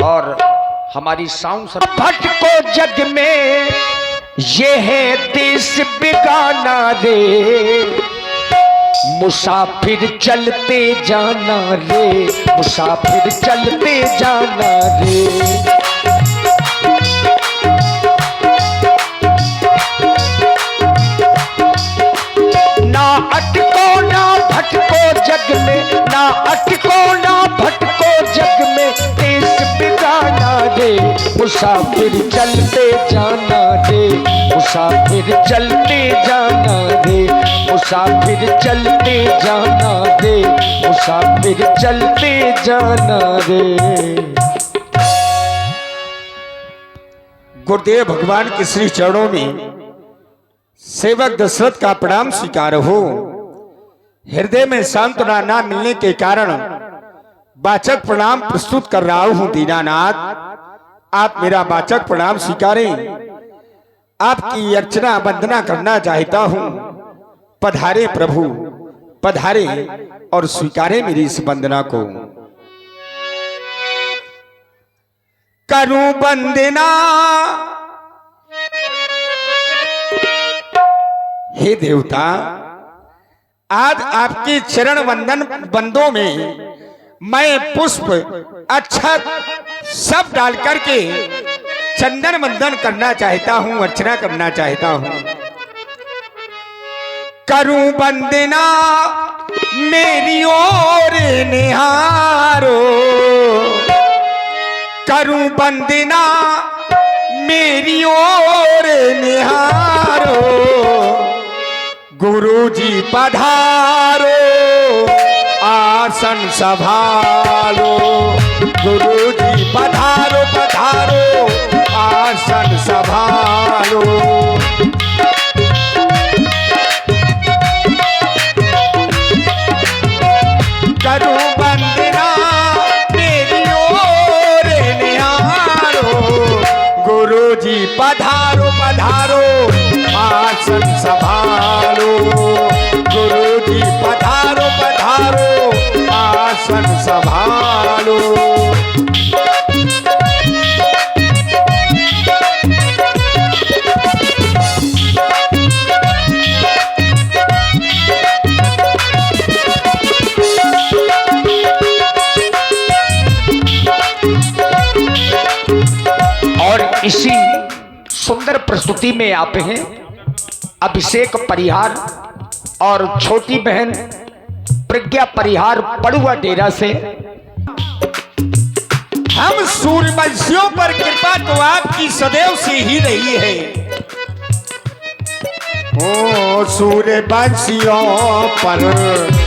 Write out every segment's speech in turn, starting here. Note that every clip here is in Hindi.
और हमारी साउंड सब भटको जग में ये है देश बेगाना रे, मुसाफिर चलते जाना रे, मुसाफिर चलते जाना रे। ना अटको ना भटको जग में, ना अटको ना भटको जग में, देश बेगाना रे, मुसाफिर चलते जाना रे, मुसाफिर चलते जाना रे, मुसाफिर चलते जाना रे, मुसाफिर चलते जाना रे। गुरुदेव भगवान के श्री चरणों में सेवक दशरथ का प्रणाम स्वीकार हो। हृदय में सांत्वना ना मिलने के कारण वाचक प्रणाम प्रस्तुत कर रहा हूं। दीनानाथ, आप मेरा वाचक प्रणाम स्वीकारें। आपकी अर्चना वंदना करना चाहता हूं। पधारे प्रभु, पधारे और स्वीकारें मेरी इस वंदना को। करूं वंदना हे देवता, आज आपके चरण वंदन बंदों में मैं पुष्प अक्षत सब डाल करके चंदन वंदन करना चाहता हूं, अर्चना करना चाहता हूं। करूं वंदना मेरी ओर निहारो, करूं वंदना मेरी ओर निहारो, गुरुजी पधारो आसन संभालो, गुरुजी पधारो पधारो आसन संभालो। करूं वंदना मेरी ओर निहारो, गुरुजी पधारो पधारो आसन संभालो, गुरुजी पधारो पधारो आसन संभालो। और इसी सुंदर प्रस्तुति में आप हैं अभिषेक परिहार और छोटी बहन प्रज्ञा परिहार पड़ुआ डेरा से। हम सूर्यवंशियों पर कृपा तो आपकी सदैव से ही रही है। ओ सूर्यवंशियों पर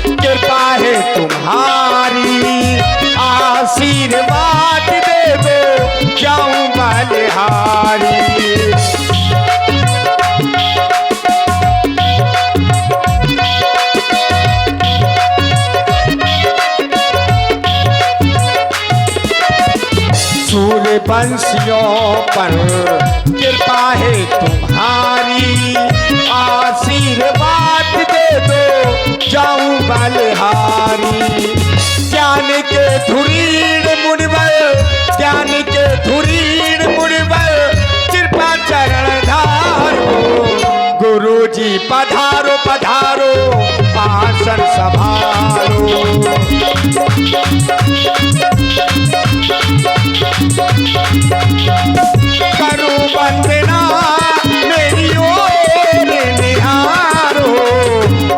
कृपा है तुम्हारी, आशीर्वाद दे दो जाऊं बलिहारी। सूर्यवंशियों पर कृपा है तुम्हारी, आशीर्वाद दे दो जाऊं बलिहारी। ज्ञान के धुरीण मुनिवर, ज्ञान के धुरीण मुनिवर, कृपा चरण धारो, गुरुजी पधारो पधारो आसन संभालो। करूं वंदना मेरी ओर निहारो,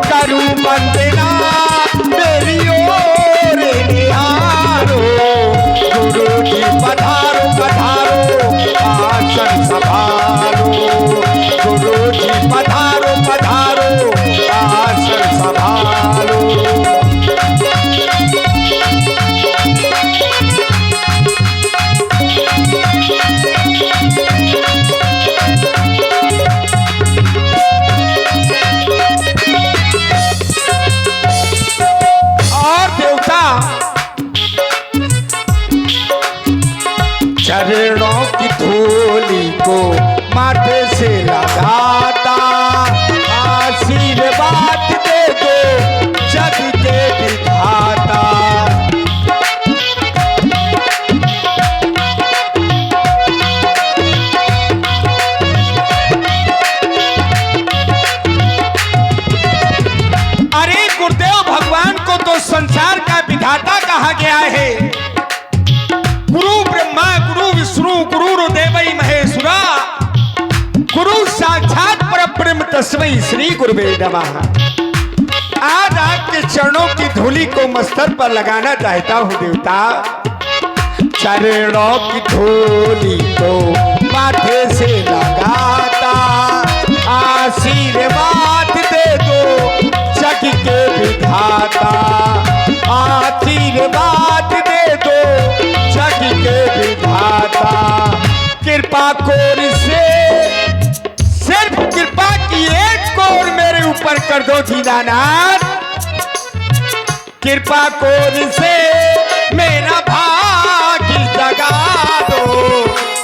करूं वंदना मेरी ओर निहारो, गुरुजी पधारो पधारो आसन संभालो, गुरुजी पधारो पधारो आसन संभालो। चरणों की धूली को माथे से लगाता, आशीर्वाद दे दो जग के विधाता। तस्मै श्री गुरुवे नमः। आज आपके चरणों की धूलि को मस्तक पर लगाना चाहता हूँ देवता। चरणों की धूलि को माथे से लगाता, आशीर्वाद दे दो जग के विधाता। आशीर्वाद दे दो जग के विधाता। कृपा कोर से सिर्फ कृपा की एक कोर मेरे ऊपर कर दो दीनानाथ। कृपा कोर से मेरा भाग्य जगा दो।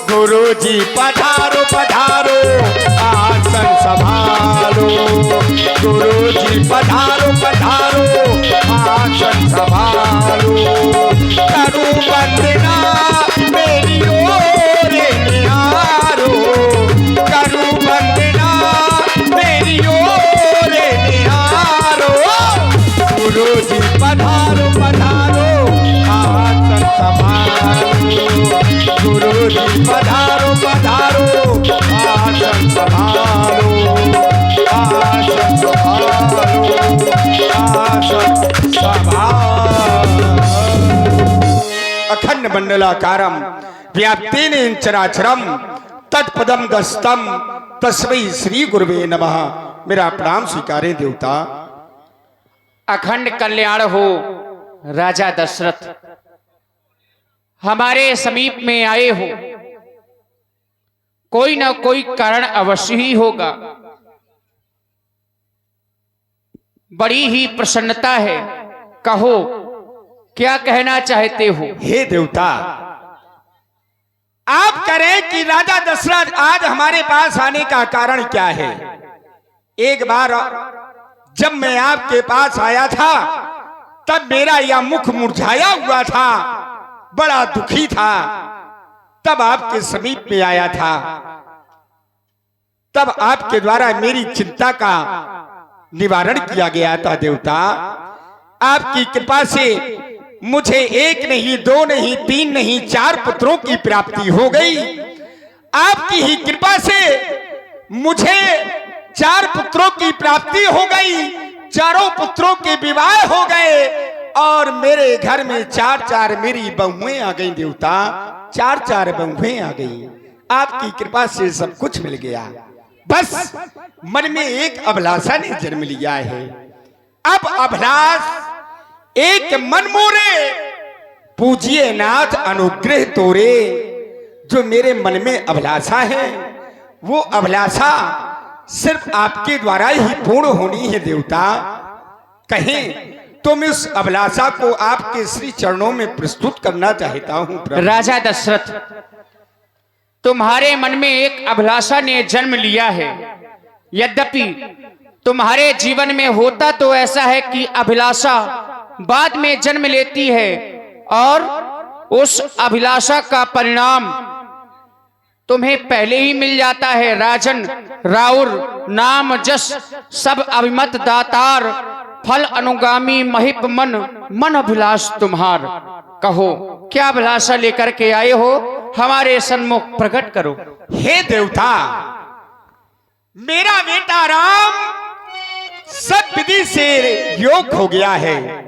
गुरु जी पधारो पधारो आसन संभालो। गुरु जी पधारो पधारो आसन संभालो। करूं वंदना मेरी ओर निहारो। करूं वंदना मेरी ओर निहारो। गुरु जी पधारो पधारो आसन संभालो। गुरु जी पधारो पधारो आसन संभालो। आसन संभालो। आसन संभालो। अखंड मंडलाकारम व्याप्तेन चराचरम तत्पदम दस्तम तस्मै श्री गुरुवे नमः। मेरा प्रणाम स्वीकारें देवता। अखंड कल्याण हो राजा दशरथ, हमारे समीप में आए हो। कोई ना कोई कारण अवश्य ही होगा। बड़ी ही प्रसन्नता है, कहो क्या कहना चाहते हो। हे देवता, आप करें कि राजा दशरथ आज हमारे पास आने का कारण क्या है। एक बार जब मैं आपके पास आया था तब मेरा यह मुख मुरझाया हुआ था, बड़ा दुखी था। तब आपके समीप में आया था, तब आपके द्वारा मेरी चिंता का निवारण किया गया था। देवता, आपकी कृपा से मुझे एक नहीं, दो नहीं, तीन नहीं, 4 पुत्रों की प्राप्ति हो गई। आपकी ही कृपा से मुझे 4 पुत्रों की प्राप्ति हो गई। चारों पुत्रों के विवाह हो गए और मेरे घर में 4-4 मेरी बहुएं आ गई। देवता, 4-4 बहुएं आ गई। आपकी कृपा से सब कुछ मिल गया। बस मन में एक अभिलाषा ने जन्म लिया है। अब अभिलाष एक मन मोरे, पूजिए नाथ अनुग्रह तोरे। जो मेरे मन में अभिलाषा है वो अभिलाषा सिर्फ आपके द्वारा ही पूर्ण होनी है। देवता, कहें तो मैं उस अभिलाषा को आपके श्री चरणों में प्रस्तुत करना चाहता हूं। राजा दशरथ, तुम्हारे मन में एक अभिलाषा ने जन्म लिया है। यद्यपि तुम्हारे जीवन में होता तो ऐसा है कि अभिलाषा बाद में जन्म लेती है और उस अभिलाषा का परिणाम तुम्हें पहले ही मिल जाता है। राजन, राउर नाम जस सब अभिमत दातार, फल अनुगामी महिप मन, मन अभिलाष तुम्हार। कहो क्या अभिलाषा लेकर के आए हो, हमारे सन्मुख प्रकट करो। हे देवता, मेरा बेटा राम सब विधि से योग हो गया है।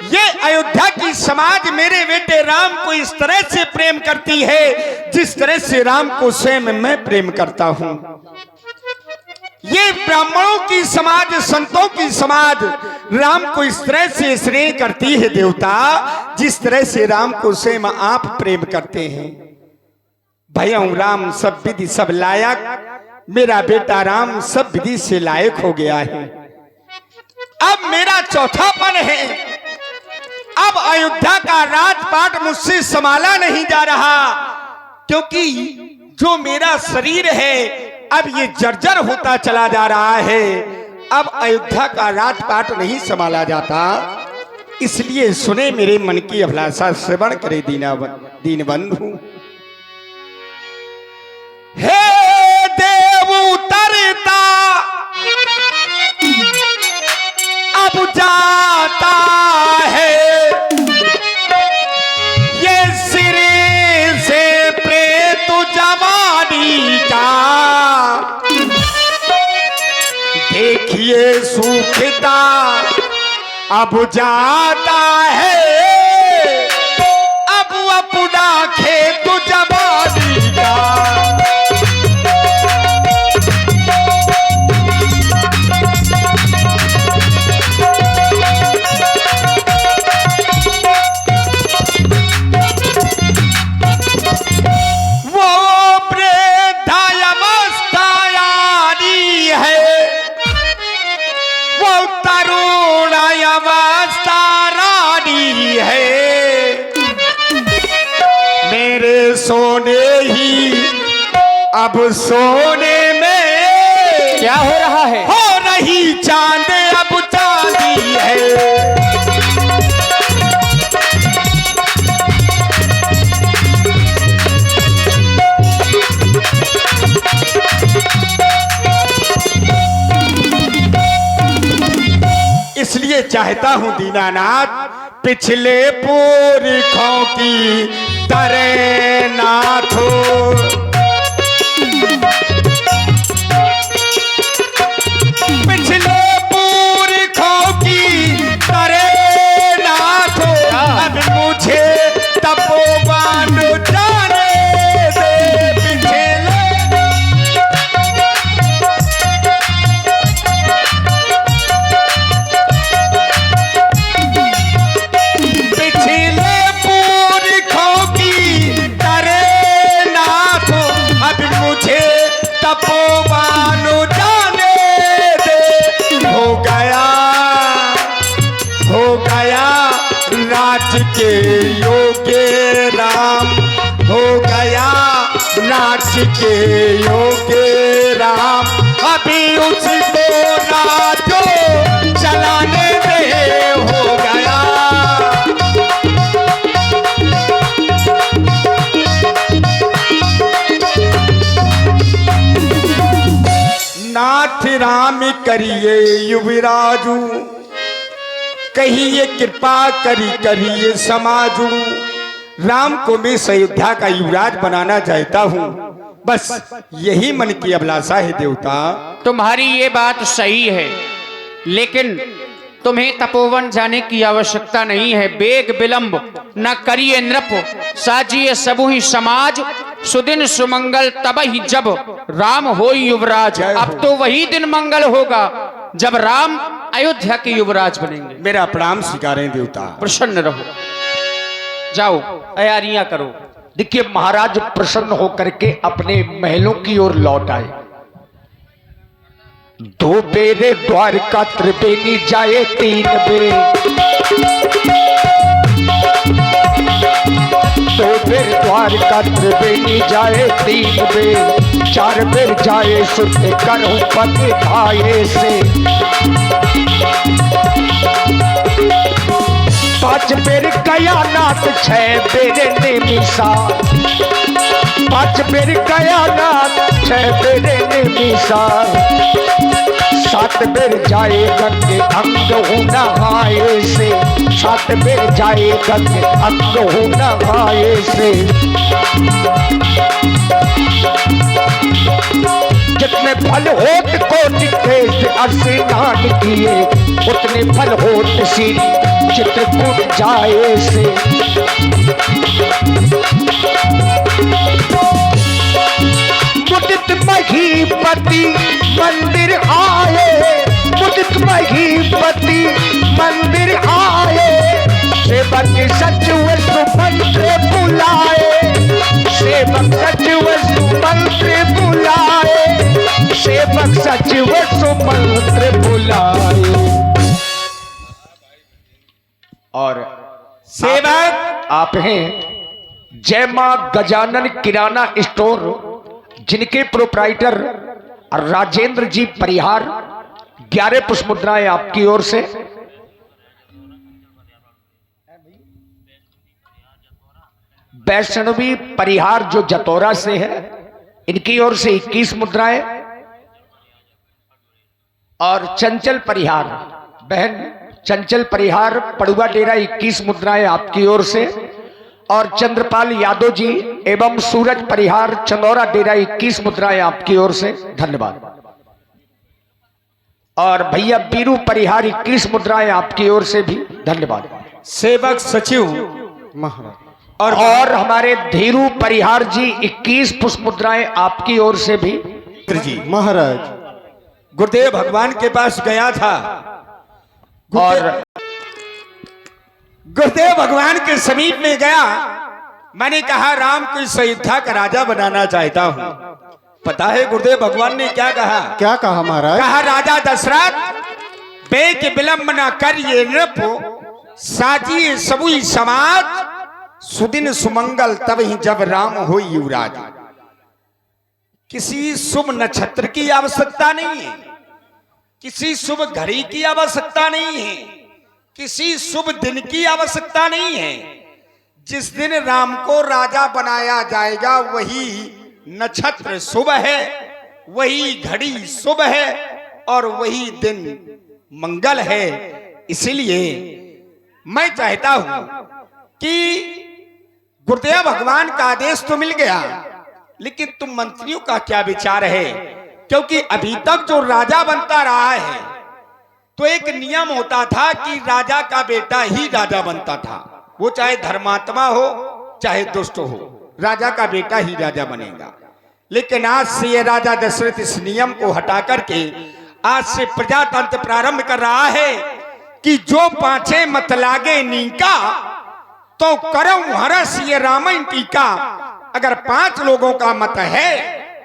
ये अयोध्या की समाज मेरे बेटे राम को इस तरह से प्रेम करती है जिस तरह से राम को स्वयं मैं प्रेम करता हूं। ये ब्राह्मणों की समाज, संतों की समाज राम को इस तरह से स्नेह करती है। देवता, जिस तरह से राम को स्वयं आप प्रेम करते हैं। भयं राम सब विधि सब लायक, मेरा बेटा राम सब विधि से लायक हो गया है। अब मेरा चौथापन है। अब अयोध्या का राजपाट मुझसे संभाला नहीं जा रहा, क्योंकि जो मेरा शरीर है अब ये जर्जर होता चला जा रहा है। अब अयोध्या का राजपाट नहीं संभाला जाता। इसलिए सुने मेरे मन की अभिलाषा, श्रवण करे दीनबंधु। हे देव उतरता अब जाता है, ये सिरे से प्रेत जवानी का दुखता अब जाता है, अब अपना खेत जवानी का सोने ही अब सोने में क्या हो रहा है? हो रही चांद अब चांदी है। इसलिए चाहता हूं दीनानाथ पिछले पुरखों की तरह नाथ हो, पिछले पुरखों की तरह नाथ हो। अब मुझे तपोवन जाने दे पिछले, पिछले पुरखों की तरह नाथ हो। अब मुझे तपोवन जाने दे। हो गया राज के योग्य राम, हो गया राज के योग्य राम। अभी उसको राजो चलाने दे। हो गया नाथ राम करिए युवराजू, कहिए कृपा करिए समाजू। राम को मैं अयोध्या का युवराज बनाना चाहता हूँ, बस यही मन की अभिलाषा है देवता। तुम्हारी ये बात सही है, लेकिन तुम्हें तपोवन जाने की आवश्यकता नहीं है। बेग विलंब न करिए नृप, साजिए सबु ही समाज। सुदिन सुमंगल तब ही जब राम हो युवराज। अब तो वही दिन मंगल होगा जब राम अयोध्या के युवराज बनेंगे। मेरा प्रणाम स्वीकारें देवता। प्रसन्न रहो, जाओ तैयारियां करो। देखिए महाराज प्रसन्न होकर के अपने महलों की ओर लौट आए। दो बेरे द्वारका त्रिवेणी जाए, तीन बेर दो बेर द्वारका त्रिवेणी जाए, तीन बेर चार बेर जाए सुत करहु पति भाये से। पांच बेर गया नाथ, छह बेर निमिषा। पांच बेर गया नाथ, छह बेर निमिषा। सात बेर जाए गंगे अंग हो नहाए से। सात बेर जाए गंगे अंग हो नहाए से। जितने फल होत कोटि केश स्नान किए, उतने फल होत श्री चित्रकूट जाए से। मुदित महीपति मंदिर आए, मुदित महीपति मंदिर आए। सेवक सचिव सुमंत्र बुलाए, सेवक सचिव सुमंत्र बुलाए। सेवक सचिव सुमंत्र बुलाए। और सेवक आप हैं जय मां गजानन किराना स्टोर, जिनके प्रोप्राइटर राजेंद्र जी परिहार। 11 पुष्प मुद्राएं आपकी ओर से। वैष्णवी परिहार जो जतौरा से है, इनकी ओर से 21 मुद्राएं। और चंचल परिहार बहन चंचल परिहार पड़ुआ डेरा 21 मुद्राएं आपकी ओर से। और चंद्रपाल यादव जी एवं सूरज परिहार चंदौरा डेरा 21 मुद्राएं आपकी ओर से। धन्यवाद। और भैया बीरू परिहार 21 मुद्राएं आपकी ओर से भी धन्यवाद। सेवक सचिव महाराज और हमारे धीरू परिहार जी 21 पुष्प मुद्राएं आपकी ओर से भी। जी महाराज गुरुदेव भगवान के पास गया था और गुरुदेव भगवान के समीप में गया। मैंने कहा राम को इस अयोध्या का राजा बनाना चाहता हूं। पता है गुरुदेव भगवान ने क्या कहा? क्या कहा महाराज? कहा राजा दशरथ बेक विलंब न कर ये नृप साजिए सबुई समाज सुदिन सुमंगल तब ही जब राम हो युवराज। किसी शुभ नक्षत्र की आवश्यकता नहीं है, किसी शुभ घड़ी की आवश्यकता नहीं है, किसी शुभ दिन की आवश्यकता नहीं है। जिस दिन राम को राजा बनाया जाएगा वही नक्षत्र शुभ है, वही घड़ी शुभ है और वही दिन मंगल है। इसलिए मैं चाहता हूं कि गुरुदेव भगवान का आदेश तो मिल गया, लेकिन तुम मंत्रियों का क्या विचार है? क्योंकि अभी तक जो राजा बनता रहा है तो एक नियम होता था कि राजा का बेटा ही राजा बनता था, वो चाहे धर्मात्मा हो चाहे दुष्ट हो, राजा का बेटा ही राजा बनेगा। लेकिन आज से ये राजा दशरथ इस नियम को हटा करके आज से प्रजातंत्र प्रारंभ कर रहा है कि जो पांचे मत लागे नीका तो करऊं हरस ये रामायण टीका। अगर 5 लोगों का मत है,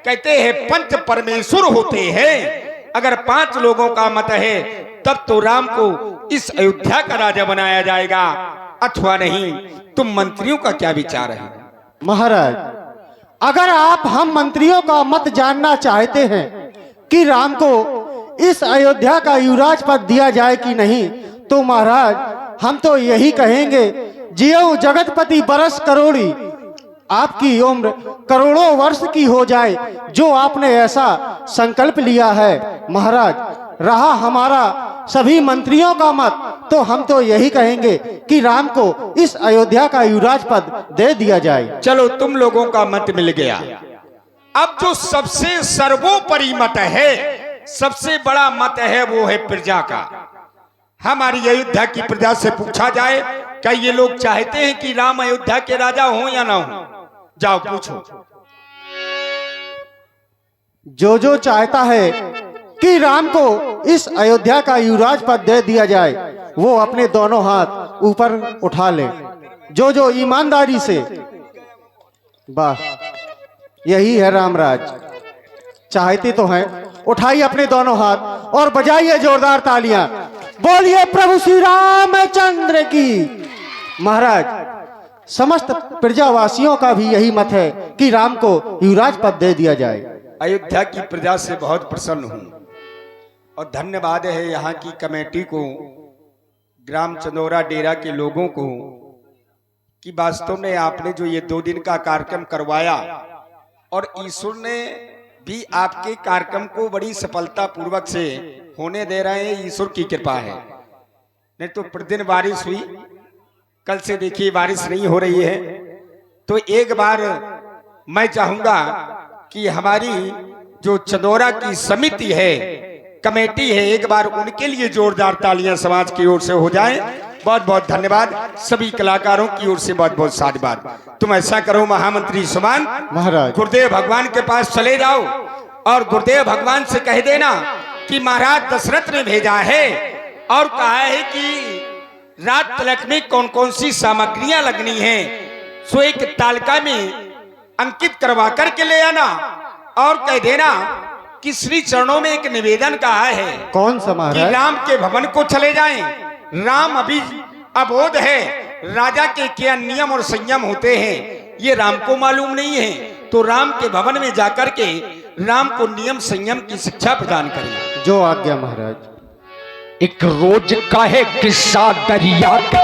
कहते हैं पंच परमेश्वर होते हैं, अगर 5 लोगों का मत है तब तो राम को इस अयोध्या का राजा बनाया जाएगा अथवा नहीं। तुम मंत्रियों का क्या विचार है? महाराज अगर आप हम मंत्रियों का मत जानना चाहते हैं कि राम को इस अयोध्या का युवराज पद दिया जाए कि नहीं, तो महाराज हम तो यही कहेंगे जियो जगतपति बरस करोड़ी, आपकी उम्र करोड़ों वर्ष की हो जाए जो आपने ऐसा संकल्प लिया है। महाराज रहा हमारा सभी मंत्रियों का मत, तो हम तो यही कहेंगे कि राम को इस अयोध्या का युवराज पद दे दिया जाए। चलो तुम लोगों का मत मिल गया। अब जो सबसे सर्वोपरि मत है, सबसे बड़ा मत है, वो है प्रजा का। हमारी अयोध्या की प्रजा से पूछा जाए क्या ये लोग चाहते हैं कि राम अयोध्या के राजा हो या ना हो? जाओ पूछो। जो चाहता है कि राम को इस अयोध्या का युवराज पद दे दिया जाए वो अपने दोनों हाथ ऊपर उठा ले। जो ईमानदारी से, वाह यही है रामराज, चाहते तो हैं। उठाइए अपने दोनों हाथ और बजाइए जोरदार तालियां। बोलिए प्रभु श्री रामचंद्र की। महाराज समस्त प्रजावासियों का भी यही मत है कि राम को युवराज पद दे दिया जाए। अयोध्या की प्रजा से बहुत प्रसन्न हूं और धन्यवाद है यहाँ की कमेटी को, ग्राम चंदोरा डेरा के लोगों को, कि वास्तव में आपने जो ये 2 दिन का कार्यक्रम करवाया और ईश्वर ने भी आपके कार्यक्रम को बड़ी सफलता पूर्वक से होने दे रहे हैं। ईश्वर की कृपा है, नहीं तो प्रतिदिन बारिश हुई, कल से देखिए बारिश नहीं हो रही है। तो एक बार मैं चाहूंगा कि हमारी जो चंदोरा की समिति है, कमेटी है, एक बार उनके लिए जोरदार तालियां समाज की ओर से हो जाए। बहुत बहुत धन्यवाद। सभी कलाकारों की ओर से बहुत बहुत साधुवाद। तुम ऐसा करो महामंत्री सुमान, महाराज गुरुदेव भगवान के पास चले जाओ और गुरुदेव भगवान से कह देना कि महाराज दशरथ ने भेजा है और कहा है कि रात तिलक में कौन कौन सी सामग्रियां लगनी हैं, सो एक तालिका में अंकित करवा करके ले आना और कह देना कि श्री चरणों में एक निवेदन कहा है। कौन सा महाराज? कि राम के भवन को चले जाएं। राम अभी अबोध है, राजा के क्या नियम और संयम होते हैं ये राम को मालूम नहीं है, तो राम के भवन में जाकर के राम को नियम संयम की शिक्षा प्रदान करें। जो आज्ञा महाराज। एक रोज का है किस्सा दरिया का,